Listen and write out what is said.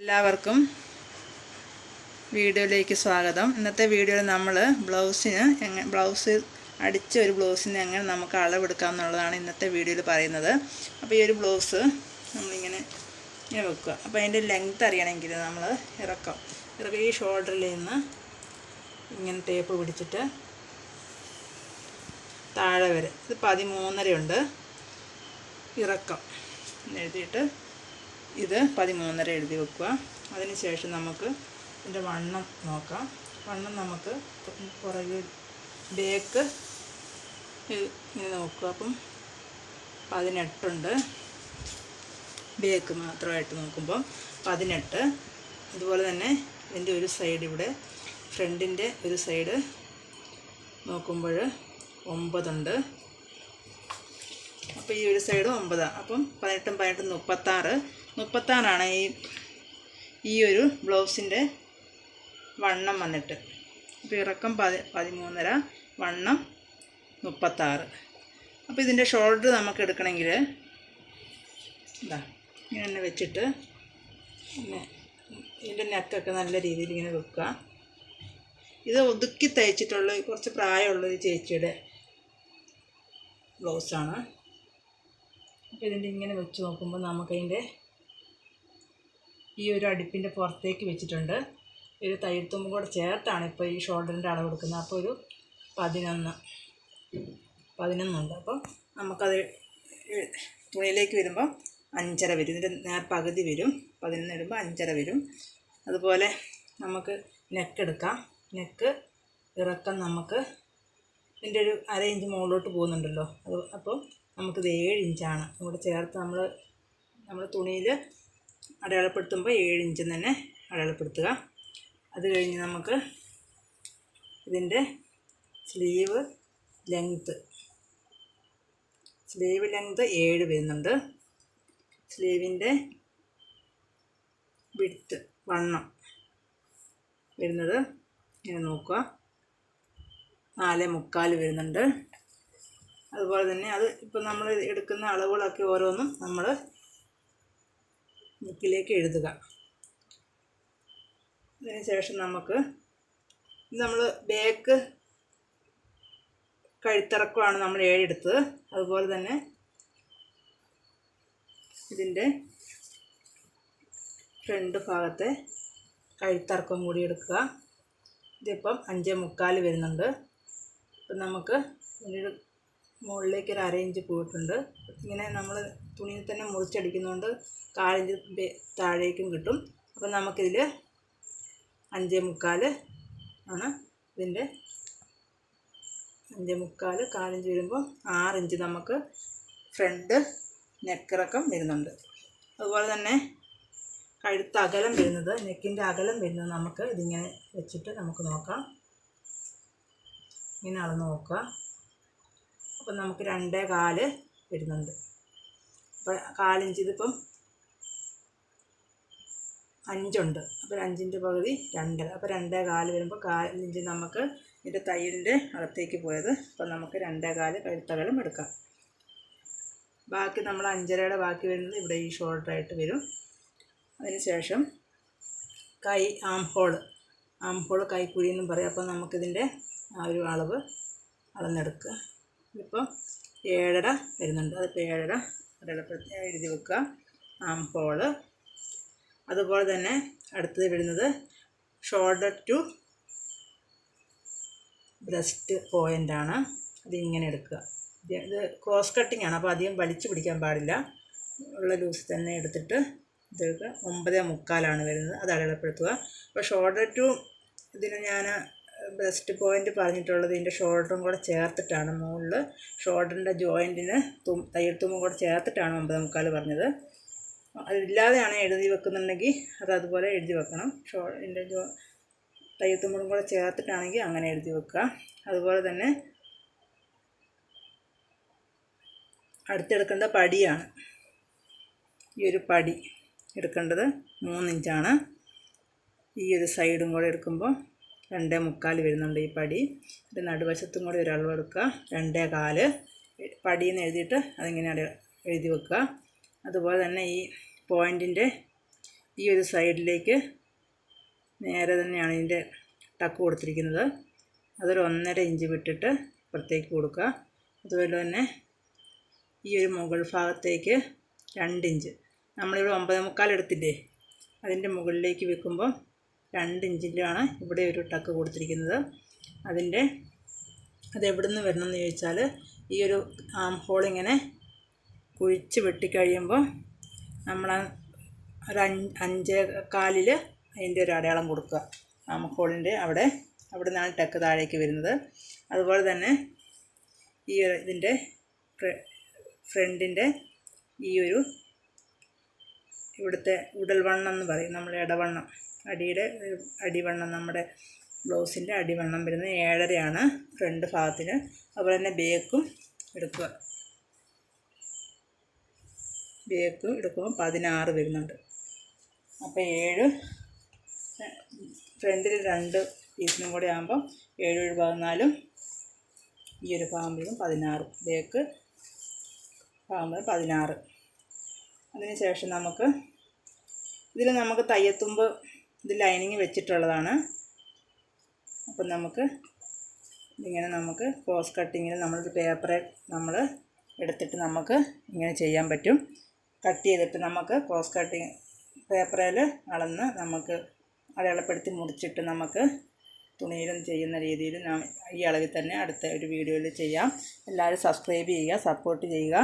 എല്ലാവർക്കും വീഡിയോയിലേക്ക് സ്വാഗതം. ഇന്നത്തെ വീഡിയോയിൽ നമ്മൾ ബ്ലൗസ് അടിച്ച ഒരു ബ്ലൗസിന് എങ്ങനെ നമുക്ക് അളവെടുക്കാം എന്നുള്ളതാണ് ഇന്നത്തെ വീഡിയോയിൽ പറയുന്നത്. അപ്പോൾ ഈ ഒരു ബ്ലൗസ് നമ്മളിങ്ങനെ വെക്കുക. അപ്പോൾ അതിൻ്റെ ലെങ്ത് അറിയണമെങ്കിൽ നമ്മൾ ഇറക്കം ഈ ഷോൾഡറിൽ നിന്ന് ഇങ്ങനെ ടേപ്പ് പിടിച്ചിട്ട് താഴെ വരെ ഇത് 13.5 ഉണ്ട് ഇറക്കം എഴുതിയിട്ട് ഇത് 13.5 എഴുതി വെക്കുക. അതിന് ശേഷം നമുക്ക് ഇതിൻ്റെ വണ്ണം നോക്കാം. വണ്ണം നമുക്ക് പുറകെ ബേക്ക് ഇങ്ങനെ നോക്കുക. അപ്പം 18 ഉണ്ട്. ബേക്ക് മാത്രമായിട്ട് നോക്കുമ്പോൾ 18. അതുപോലെ തന്നെ ഇതിൻ്റെ ഒരു സൈഡ് ഇവിടെ ഫ്രണ്ടിൻ്റെ ഒരു സൈഡ് നോക്കുമ്പോൾ 9 ഉണ്ട്. അപ്പോൾ ഈ ഒരു സൈഡ് 9. അപ്പം 18 36. 36 ഈ ഒരു ബ്ലൗസിൻ്റെ വണ്ണം വന്നിട്ട്. അപ്പോൾ ഇറക്കം 13.5, വണ്ണം 36. അപ്പോൾ ഇതിൻ്റെ ഷോൾഡർ നമുക്ക് എടുക്കണമെങ്കിൽ ഇതാ ഇങ്ങനെ തന്നെ വെച്ചിട്ട് പിന്നെ ഇതിൻ്റെ നെക്കൊക്കെ നല്ല രീതിയിൽ ഇങ്ങനെ വെക്കുക. ഇത് ഒതുക്കി തയ്ച്ചിട്ടുള്ള കുറച്ച് പ്രായമുള്ളൊരു ചേച്ചിയുടെ ബ്ലൗസാണ്. അപ്പോൾ ഇതിൻ്റെ ഇങ്ങനെ വെച്ച് നോക്കുമ്പോൾ നമുക്കതിൻ്റെ ഈ ഒരു അടുപ്പിൻ്റെ പുറത്തേക്ക് വെച്ചിട്ടുണ്ട്. ഒരു തയ്യൽ തുമ്പും കൂടെ ചേർത്താണ് ഇപ്പോൾ ഈ ഷോൾഡറിൻ്റെ അളവ് എടുക്കുന്നത്. അപ്പോൾ ഒരു 11 ഉണ്ട്. അപ്പം നമുക്കത് തുണിയിലേക്ക് വരുമ്പോൾ 5.5 വരും. ഇതിൻ്റെ പകുതി വരും. 11 ഇടുമ്പോൾ 5.5 വരും. അതുപോലെ നമുക്ക് നെക്ക് എടുക്കാം. നെക്ക് ഇറക്കം നമുക്ക് ഇതിൻ്റെ ഒരു 1/2 ഇഞ്ച് മുകളിലോട്ട് പോകുന്നുണ്ടല്ലോ. അപ്പോൾ നമുക്കിത് 7 ഇഞ്ചാണ് ഇവിടെ ചേർത്ത് നമ്മൾ തുണിയിൽ അടയാളപ്പെടുത്തുമ്പോൾ 7 ഇഞ്ച് തന്നെ അടയാളപ്പെടുത്തുക. അത് കഴിഞ്ഞ് നമുക്ക് ഇതിൻ്റെ സ്ലീവ് ലെങ്ത്ത് 7 വരുന്നുണ്ട്. സ്ലീവിൻ്റെ വിഡ്ത്ത് വണ്ണം വരുന്നത് ഇങ്ങനെ നോക്കുക 4.25 വരുന്നുണ്ട്. അതുപോലെ തന്നെ അത് ഇപ്പോൾ നമ്മൾ എടുക്കുന്ന അളവുകളൊക്കെ ഓരോന്നും നമ്മൾ ബുക്കിലേക്ക് എഴുതുക. അതിന് ശേഷം നമുക്ക് നമ്മൾ ബേക്ക് കഴുത്തിറക്കമാണ് നമ്മൾ 7 എടുത്തത്. അതുപോലെ തന്നെ ഇതിൻ്റെ ഫ്രണ്ട് ഭാഗത്തെ കഴുത്തിറക്കം കൂടി എടുക്കുക. ഇതിപ്പം 5.25 വരുന്നുണ്ട്. അപ്പം നമുക്ക് ഇതിൻ്റെ മുകളിലേക്ക് ഒരു 1/2 ഇഞ്ച് പോയിട്ടുണ്ട്. ഇങ്ങനെ നമ്മൾ തുണിയിൽ തന്നെ മുറിച്ചടിക്കുന്നതുകൊണ്ട് 1/4 ഇഞ്ച് താഴേക്കും കിട്ടും. അപ്പം നമുക്കിതിൽ 5.25 ആണ്. ഇതിൻ്റെ 5.25 1/4 ഇഞ്ച് വരുമ്പോൾ 6 ഇഞ്ച് നമുക്ക് ഫ്രണ്ട് നെക്കിറക്കം വരുന്നുണ്ട്. അതുപോലെ തന്നെ കഴുത്ത് അകലം വരുന്നത് നെക്കിൻ്റെ അകലം വരുന്നത് നമുക്ക് ഇതിങ്ങനെ വെച്ചിട്ട് നമുക്ക് നോക്കാം. ഇങ്ങനെ അളന്ന് നോക്കുക. അപ്പം നമുക്ക് 2.25 വരുന്നുണ്ട്. അപ്പോൾ 1/4 ഇഞ്ച് ഇതിപ്പം 5 ഉണ്ട്. അപ്പോൾ 5ൻ്റെ പകുതി 2. അപ്പോൾ 2.25 വരുമ്പോൾ 1/4 ഇഞ്ച് നമുക്ക് ഇതിൻ്റെ തയ്യലിൻ്റെ അകത്തേക്ക് പോയത്. അപ്പം നമുക്ക് 2.25 കഴുത്തകലം എടുക്കാം. ബാക്കി നമ്മൾ 5.5യുടെ ബാക്കി വരുന്നത് ഇവിടെ ഈ ഷോൾഡറായിട്ട് വരും. അതിന് ശേഷം ആം ഹോൾ കൈക്കുഴി എന്നും പറയും. അപ്പോൾ നമുക്കിതിൻ്റെ ആ ഒരു അളവ് അളന്നെടുക്കുക. ഇതിപ്പം 7.5 വരുന്നുണ്ട്. അതിപ്പോൾ 7.5 അടയാളപ്പെടുത്തി എഴുതി വെക്കുക. ആം ഹോള്. അതുപോലെ തന്നെ അടുത്തത് വരുന്നത് ഷോൾഡർ ടു ബ്രസ്റ്റ് പോയിൻ്റാണ്. അതിങ്ങനെ എടുക്കുക. ഇത് ക്രോസ് കട്ടിംഗ് ആണ്. അപ്പോൾ അധികം വലിച്ചു പിടിക്കാൻ പാടില്ല. ഉള്ള ലൂസ് തന്നെ എടുത്തിട്ട് ഇതെടുക്കുക. 9.25 വരുന്നത്. അത് അടയാളപ്പെടുത്തുക. അപ്പോൾ ഷോൾഡർ ടു ഇതിന് ഞാൻ ബ്രസ്റ്റ് പോയിൻ്റ് പറഞ്ഞിട്ടുള്ളത് ഇതിൻ്റെ ഷോൾഡറും കൂടെ ചേർത്തിട്ടാണ്. മുകളിൽ ഷോൾഡറിൻ്റെ ജോയിൻറ്റിന് തയ്യൽ തുമ്പും കൂടെ ചേർത്തിട്ടാണ് 9.25 പറഞ്ഞത്. അതില്ലാതെയാണ് എഴുതി വെക്കുന്നുണ്ടെങ്കിൽ അതുപോലെ എഴുതി വെക്കണം. ഇതിൻ്റെ തയ്യൽ തുമ്പും കൂടെ ചേർത്തിട്ടാണെങ്കിൽ അങ്ങനെ എഴുതി വെക്കുക. അതുപോലെ തന്നെ അടുത്തെടുക്കേണ്ട പടിയാണ്. ഈ ഒരു പടി എടുക്കേണ്ടത് 3 ഇഞ്ചാണ്. ഈ ഒരു സൈഡും കൂടെ എടുക്കുമ്പോൾ 2.25 വരുന്നുണ്ട് ഈ പടി. ഇത് നടുവശത്തും കൂടെ ഒരു അളവ് എടുക്കുക. 2.25 പടിയെന്ന് എഴുതിയിട്ട് അതിങ്ങനെ എഴുതി വെക്കുക. അതുപോലെ തന്നെ ഈ പോയിൻറ്റിൻ്റെ ഈ ഒരു സൈഡിലേക്ക് നേരെ തന്നെയാണ് ഇതിൻ്റെ ടക്ക് കൊടുത്തിരിക്കുന്നത്. അതൊരു 1.5 ഇഞ്ച് വിട്ടിട്ട് പുറത്തേക്ക് കൊടുക്കുക. അതുപോലെ തന്നെ ഈ ഒരു മുകൾ ഭാഗത്തേക്ക് 2 ഇഞ്ച്, നമ്മളിവിടെ 9.25 എടുത്തില്ലേ, അതിൻ്റെ മുകളിലേക്ക് വെക്കുമ്പോൾ 2 ഇഞ്ചിലാണ് ഇവിടെ ഒരു ടക്ക് കൊടുത്തിരിക്കുന്നത്. അതെവിടെ നിന്ന് വരണമെന്ന് ചോദിച്ചാൽ ഈ ഒരു ആം ഹോൾ ഇങ്ങനെ കുഴിച്ച് വെട്ടിക്കഴിയുമ്പോൾ നമ്മൾ ഒരു 5.25 അതിൻ്റെ ഒരു അടയാളം കൊടുക്കുക. ആം ഹോളിൻ്റെ അവിടെ നിന്നാണ് ടക്ക് താഴേക്ക് വരുന്നത്. അതുപോലെ തന്നെ ഈ ഇതിൻ്റെ ഫ്രണ്ടിൻ്റെ ഈ ഒരു ഇവിടുത്തെ ഉടൽവണ്ണം എന്ന് പറയും, നമ്മൾ ഇടവണ്ണം, അടിവണ്ണം, നമ്മുടെ ബ്ലൗസിൻ്റെ അടിവണ്ണം വരുന്നത് 7.5 ഫ്രണ്ട് ഭാഗത്തിന്. അതുപോലെ തന്നെ ബേക്കും എടുക്കുക. ബേക്ക് എടുക്കുമ്പോൾ 16 വരുന്നുണ്ട്. അപ്പോൾ 7 ഫ്രണ്ടിൽ 2 പീസിനും കൂടെ ആകുമ്പോൾ 7 14 ഈ ഒരു ഭാഗം വരും 16, ബേക്ക് ഭാഗം 16. അതിന് ശേഷം നമുക്ക് തയ്യത്തുമ്പ് ഇത് ലൈനിങ് വെച്ചിട്ടുള്ളതാണ്. അപ്പം ഇങ്ങനെ ക്രോസ് കട്ടിങ്ങിൽ നമ്മളൊരു പേപ്പറെ എടുത്തിട്ട് ഇങ്ങനെ ചെയ്യാൻ പറ്റും. കട്ട് ചെയ്തിട്ട് ക്രോസ് കട്ടിങ് പേപ്പറിൽ അളന്ന് അടയാളപ്പെടുത്തി മുറിച്ചിട്ട് തുണിയിലും ചെയ്യുന്ന രീതിയിൽ ഈ അളവിൽ തന്നെ അടുത്ത ഒരു വീഡിയോയിൽ ചെയ്യാം. എല്ലാവരും സബ്സ്ക്രൈബ് ചെയ്യുക, സപ്പോർട്ട് ചെയ്യുക.